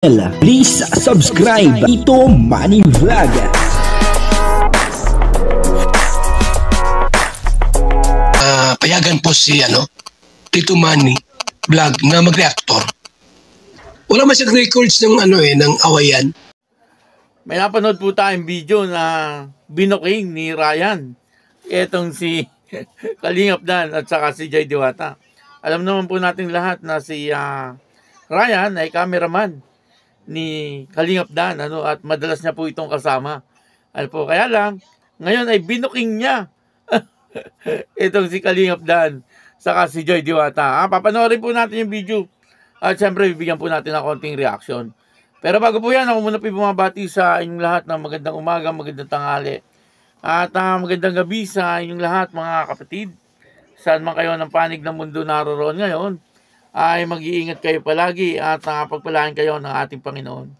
Please subscribe Tito Manny Vlog. Payagan po si Tito Manny Vlog na mag-reactor. Wala man siyang records ng ng awayan. May napanood po tayong video na binuking ni Ryan. Etong si Kalingap Dan at saka si Jay Diwata. Alam naman po natin lahat na si Ryan ay cameraman ni Kalingap Dan at madalas niya po itong kasama. Kaya lang ngayon ay binuking niya itong si Kalingap Dan saka si Joy Diwata. Papanoorin po natin yung video at syempre bibigyan po natin ng konting reaction. Pero bago po yan, ako muna po bumabati sa inyong lahat ng magandang umaga, magandang tanghali at magandang gabi sa inyong lahat mga kapatid. Saan man kayo ng panig ng mundo naroon ngayon, ay mag-iingat kayo palagi at pagpalain kayo ng ating Panginoon.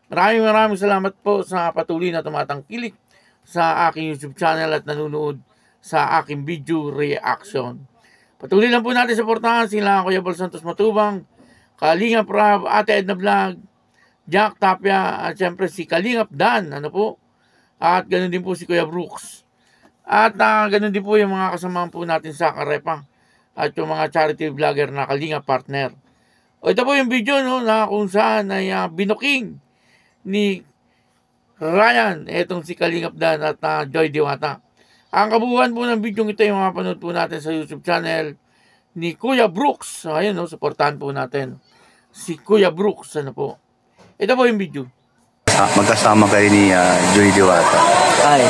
Maraming salamat po sa patuloy na tumatangkilik sa aking YouTube channel at nanonood sa aking video reaction. Patuloy lang po natin suportahan sila Kuya Bal Santos Matubang, Kalingap Rab, Ate Edna Vlog, Jack Tapia, at syempre si Kalingap Dan, at ganoon din po si Kuya Brooks. At ganoon din po yung mga kasamahan po natin sa Karepa at yung mga charity vlogger na Kalingap partner. Ito po yung video na kung saan ay binuking ni Ryan etong si Kalingap Dan at Joy Diwata. Ang kabuuan po ng video ito yung mapanood po natin sa YouTube channel ni Kuya Brooks. Ayun, supportahan po natin si Kuya Brooks. Ito po yung video. Magkasama kayo ni Joy Diwata. Ay,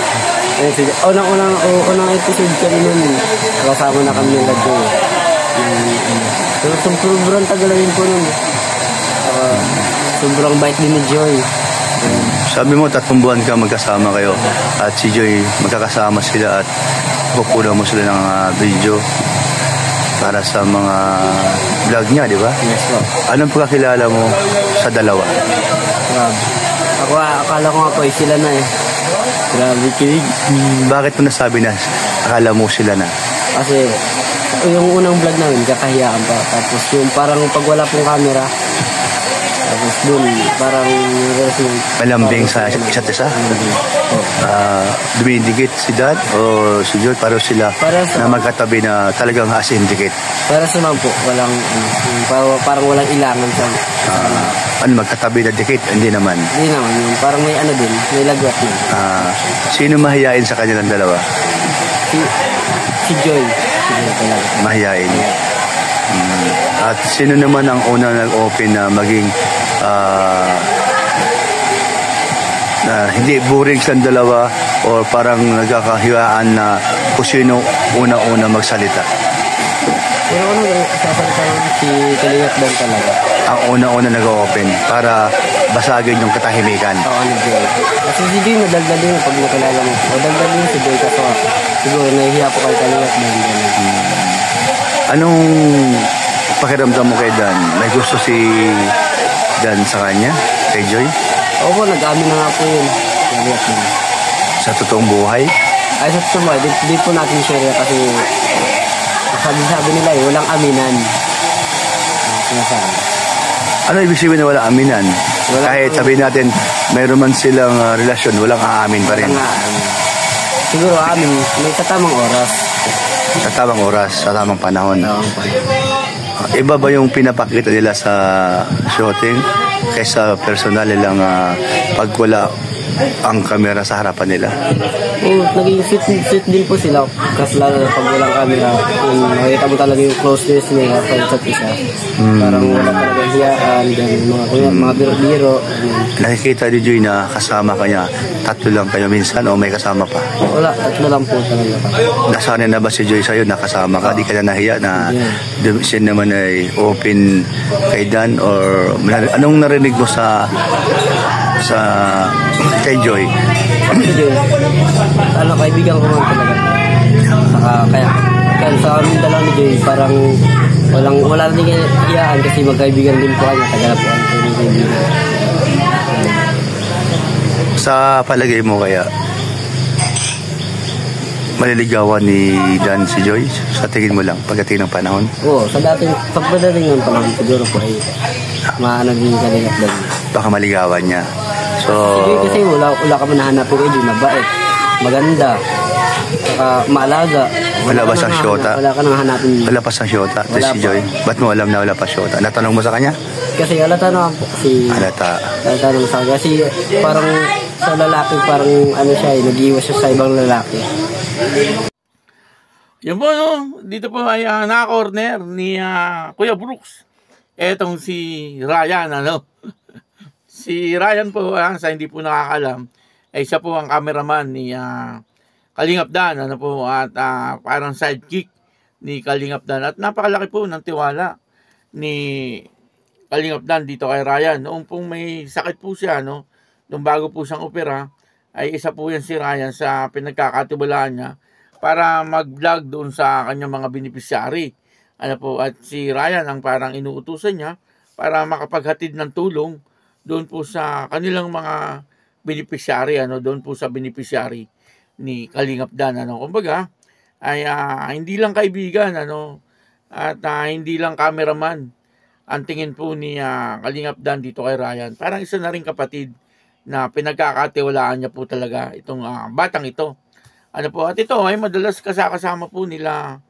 unang episode kami nun, kasama na kami nila doon. Pero sobrang tagalayin po nun. Sobrang bait din ni Joy. Sabi mo, 3 buwan ka magkasama kayo at si Joy, magkakasama sila at kukuha mo sila ng video para sa mga vlog niya, di ba? Yes po. Anong pagkakilala mo sa dalawa? Grabe. Akala ko nga po sila na eh. Grabe kilig. Bakit mo nasabi na akala mo sila na? Kasi yung unang vlog namin, kakahiyaan pa. Tapos yung parang pag wala pong camera, tapos dun, parang malambing sa isa't isa? Dumidikit si Dad o si Joy para sila na magkatabi na talagang as-indicate? Para sa naman po, parang walang ilangan sa magkatabi na dikit? Hindi naman? Hindi naman, parang may din, may lagwat din. Sino mahihain sa kanilang dalawa? Si Joy. Mahihain. At sino naman ang unang nag-open na maging na hindi boring sa dalawa o parang nagkakahiwaan na kung sino una-una magsalita? Pero sasalita si Kalingap Dan talaga. Ang una-una nag-open para basagin yung katahimikan. Oo, ni Joy. Kasi si Joy nadagdag din pag nakilala mo. Nadagdag din si Joy kasi siguro nahihiya po kay Kalingap Dan. Anong pakiramdam mo kay Dan? May gusto si Dan sa kanya? Kay Joy? Opo, nag-amin na nga po yun. Sa totoong buhay? Ay, sa totoong buhay. Di po natin share kasi sabi nila walang aminan. Ano ibig sabihin na walang aminan? Kahit sabihin natin, mayroon man silang relasyon, walang aamin pa rin. Siguro amin, may katamang oras. Sa tamang oras, sa tamang panahon. Iba ba yung pinapakita nila sa shooting kaysa personal nilang pag wala ang kamera sa harapan nila? Naging fit din po sila kasi lalo na pag walang camera, makikita mo talaga yung closeness nila sa isa't isa. Parang wala talaga hiyaan, mga biro-biro. Nakikita ni Joy na kasama ka niya, 3 lang kayo minsan o may kasama pa? Wala, 3 lang po talaga. Nasanay na ba si Joy sa'yo na kasama ka? Di ka na nahiya na siya naman ay open kay Dan? Or anong narinig mo sa kay Joy? Kaibigan ko man talaga. Kaya sa amin dalawa ni Joy, parang wala rin iyaan kasi magkaibigan din po kanya. Tagal po ang kaibigan. Sa palagay mo kaya, maliligawan ni Dan si Joy? Sa tingin mo lang, pagdating ng panahon? Oo, sa dating pagpadating ng panahon, siguro po ay maano din Kalingap Dan. baka maligawan niya. So, Kasi wala ka man nahanapin kayo, mabait, maganda, saka maalaga. wala ba siyang syota? Wala ka nang hanapin. Wala pa siyang syota. Wala Si pa. Joy, ba't mo alam na wala pa syota? Natanong mo sa kanya? Kasi halata naman po. Halata. Halata naman sa kanya. Kasi parang sa lalaki, parang ano siya, nag-iwas siya sa ibang lalaki. Yan po, no? Dito po ay naka-corner ni Kuya Brooks. Etong si Ryan, ano? Si Ryan po, sa hindi po nakakalam, ay siya po ang cameraman ni Kalingap Dan, ano po, at parang sidekick ni Kalingap Dan. At napakalaki po ng tiwala ni Kalingap Dan dito kay Ryan. Noong pong may sakit po siya, no? Nung bago po siyang opera, ay isa po yan si Ryan sa pinagkakatiwalaan niya para mag-vlog doon sa kanyang mga beneficiary. Ano po, at si Ryan ang parang inuutusan niya para makapaghatid ng tulong doon po sa kanilang mga beneficiary, ano, doon po sa beneficiary ni Kalingap Dan, ano. Kumbaga, ay hindi lang kaibigan, ano, at hindi lang cameraman ang tingin po ni Kalingap Dan dito kay Ryan. Parang isa na rin kapatid na pinagkakatiwalaan niya po talaga itong batang ito. Ano po, at ito ay madalas kasama po nila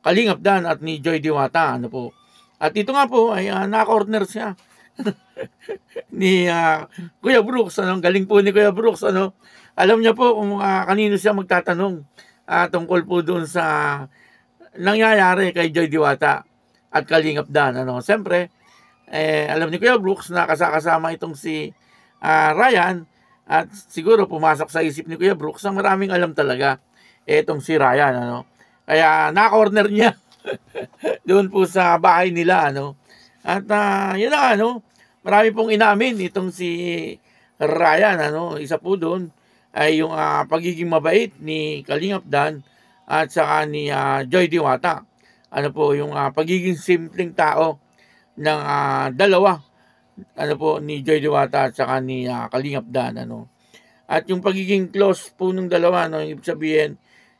Kalingap Dan at ni Joy Diwata, ano po. At ito nga po ay naka-corner siya ni Kuya Brooks, ano, galing po ni Kuya Brooks, ano. Alam niya po kung kanino siya magtatanong tungkol po doon sa nangyayari kay Joy Diwata at Kalingap Dan, ano. Siyempre, alam ni Kuya Brooks na kasama itong si Ryan, at siguro pumasok sa isip ni Kuya Brooks ang maraming alam talaga etong si Ryan, ano. Kaya na-corner niya doon po sa bahay nila, ano. At yun na, ano, marami pong inamin itong si Ryan, ano. Isa po doon ay yung pagiging mabait ni Kalingap Dan at saka ni Joy Diwata. Ano po, yung pagiging simpleng tao ng dalawa, ano po, ni Joy Diwata at saka ni Kalingap Dan, ano. At yung pagiging close po ng dalawa, no, ibig sabihin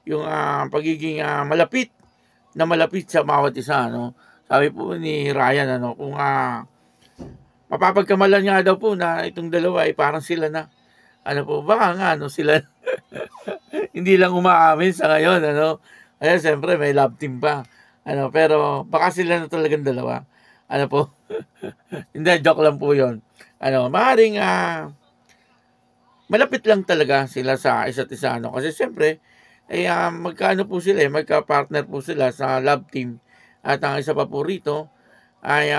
yung pagiging malapit sa bawat isa, no. Sabi po ni Ryan, ano, kung mapapagkamalan nga daw po na itong dalawa ay parang sila na, ano po, baka nga, ano, sila hindi lang umaamin sa ngayon, ano. Kaya siyempre may love team pa, ano, pero baka sila na talagang dalawa, ano po. Hindi, joke lang po yun. Ano, maaaring malapit lang talaga sila sa isa't isa, ano. Kasi siyempre, magkaano po sila, magka-partner po sila sa love team. At ang isa pa po rito, ay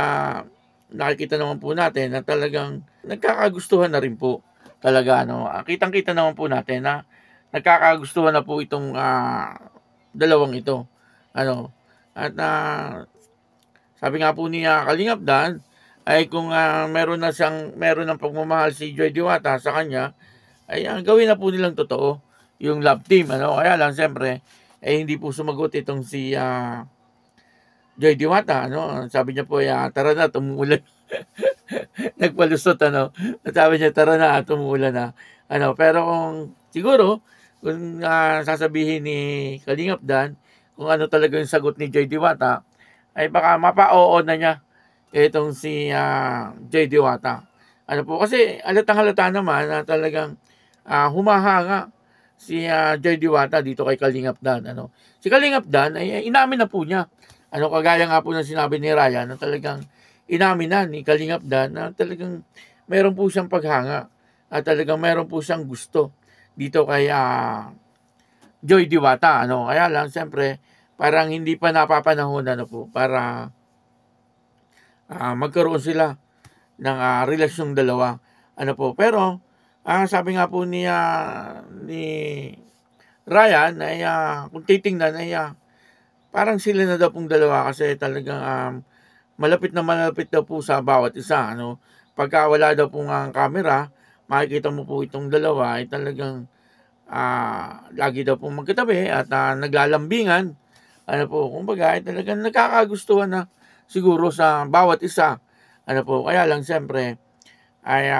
nakikita naman po natin na talagang nagkakagustuhan na rin po talaga, ano. Kitang-kita naman po natin na nagkakagustuhan na po itong dalawang ito, ano. At sabi nga po niya Kalingap Dan ay kung meron ng pagmamahal si Joy Diwata sa kanya, ay gawin na po nilang totoo yung love team, ano. Kaya lang siyempre hindi po sumagot itong si Joy Diwata, ano. Sabi niya po, tara na, tumuulan. Nagpalusot, ano. Sabi niya, tara na, tumuulan na, ano. Pero siguro kung sasabihin ni Kalingap Dan kung ano talaga yung sagot ni Joy Diwata, ay baka mapa-oo na niya itong si Joy Diwata. Ano po, kasi halatang-halata naman na talagang humahanga si Joy Diwata dito kay Kalingap Dan, ano. Si Kalingap Dan ay inamin na po niya, ano, kagaya nga po ng sinabi ni Ryan, na talagang inamin na ni Kalingap Dan na talagang meron po siyang paghanga at talagang meron po siyang gusto dito kay Joy Diwata, ano. Kaya lang siyempre parang hindi pa napapanahon, ano po, para magkaroon sila ng relasyong dalawa, ano po. Pero sabi nga po ni Ryan ay kung titingnan ay parang sila na daw pong dalawa, kasi talagang malapit daw po sa bawat isa, ano. Pagka wala daw pong camera, makikita mo po itong dalawa ay talagang lagi daw pong magkatabi at naglalambingan, ano po. Kumbaga ay talagang nakakagustuhan na siguro sa bawat isa, ano po. Kaya lang siyempre ay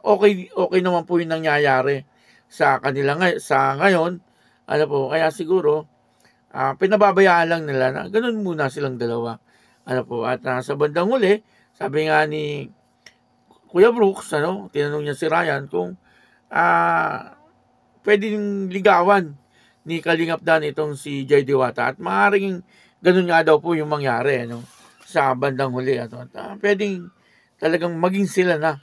okay naman po yung nangyayari sa kanila sa ngayon, ano po. Kaya siguro pinababayaan lang nila na ganun muna silang dalawa, ano po. At sa bandang huli, sabi nga ni Kuya Brooks, tinanong niya si Ryan kung pwedeng ligawan ni Kalingap Dan itong si Jay Diwata at maaaring ganun nga daw po yung mangyari sa bandang huli at pwedeng talagang maging sila na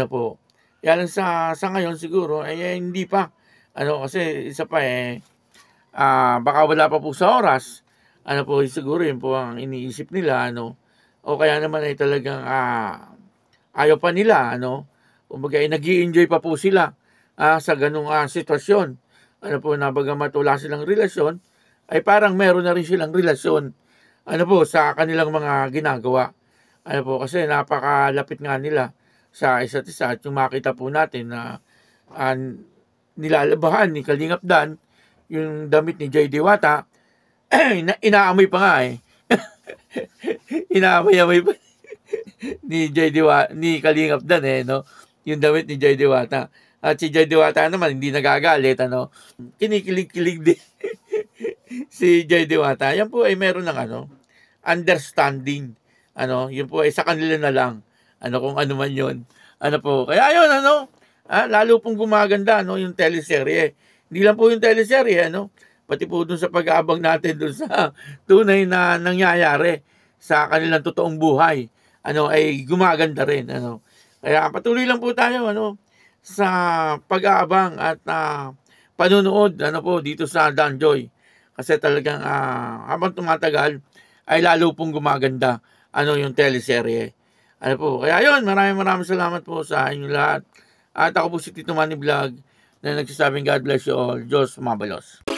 po. Kaya lang sa ngayon siguro hindi pa kasi isa pa baka wala pa po sa oras po siguro yun po ang iniisip nila o kaya naman ay talagang ayaw pa nila kumbaga nag-i-enjoy pa po sila sa ganung sitwasyon po na bagamat wala silang relasyon ay parang meron na rin silang relasyon po sa kanilang mga ginagawa po kasi napakalapit nga nila sa isa't isa at yung makita po natin na nilalabahan ni Kalingap Dan yung damit ni Jay Diwata inaamoy pa nga inaamoy pa ni Kalingap Dan yung damit ni Jay Diwata at si Jay Diwata naman hindi nagagalit kinikilig-kilig din si Jay Diwata. Yan po ay meron ng understanding yun po ay sa kanila na lang kung ano man yun po kaya yun lalo pong gumaganda yung teleserye. Hindi lang po yung teleserye pati po dun sa pag-aabang natin dun sa tunay na nangyayari sa kanilang totoong buhay ay gumaganda rin kaya patuloy lang po tayo sa pag-aabang at panunood po dito sa Danjoy kasi talagang habang tumatagal ay lalo pong gumaganda yung teleserye po kaya yun maraming salamat po sa inyo lahat at ako po si Tito Manny Vlog na nagsasabing God bless you all. Diyos mabalos.